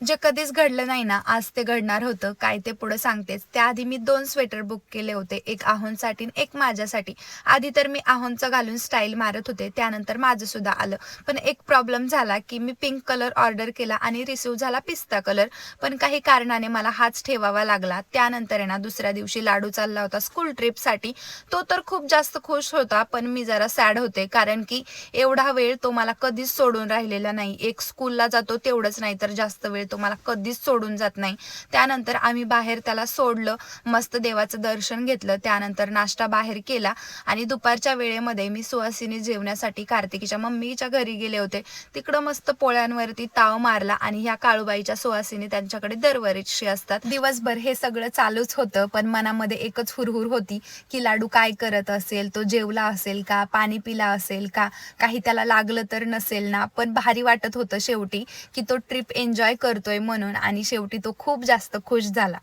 जे कधीच घडलं नाही ना, आज ते घडणार होतं. काय ते पुढे सांगतेच. त्याआधी मी 2 स्वेटर बुक केले होते. एक आहोंसाठी आणि एक माझ्यासाठी. आधी तर मी आहोंचं घालून स्टाईल मारत होते. त्यानंतर माझं सुद्धा आलं. पण एक प्रॉब्लेम झाला, की मी पिंक कलर ऑर्डर केला आणि रिसीव्ह झाला पिस्ता कलर. पण काही कारणाने मला हाच ठेवावा लागला. त्यानंतर आहे ना, दुसऱ्या दिवशी लाडू चालला होता स्कूल ट्रिपसाठी. तो तर खूप जास्त खुश होता, पण मी जरा सॅड होते. कारण की एवढा वेळ तो मला कधीच सोडून राहिलेला नाही. एक स्कूलला जातो तेवढंच नाही तर जास्त वेळ तो मला कधीच सोडून जात नाही. त्यानंतर आम्ही बाहेर त्याला सोडलं, मस्त देवाचं दर्शन घेतलं, त्यानंतर नाश्ता बाहेर केला आणि दुपारच्या वेळेमध्ये मी सुहासिनी जेवण्यासाठी कार्तिकीच्या मम्मीच्या घरी गेले होते. तिकडं मस्त पोळ्यांवरती ताव मारला आणि ह्या काळूबाईच्या सुहासिनी त्यांच्याकडे दरवर्षी असतात. दिवसभर हे सगळं चालूच होतं, पण मनामध्ये एकच हुरहुर होती की लाडू काय करत असेल, तो जेवला असेल का, पाणी पिला असेल का, काही त्याला लागलं तर नसेल ना. पण भारी वाटत होतं शेवटी की तो ट्रिप एन्जॉय करतोय म्हणून आणि शेवटी तो खूप जास्त खुश झाला.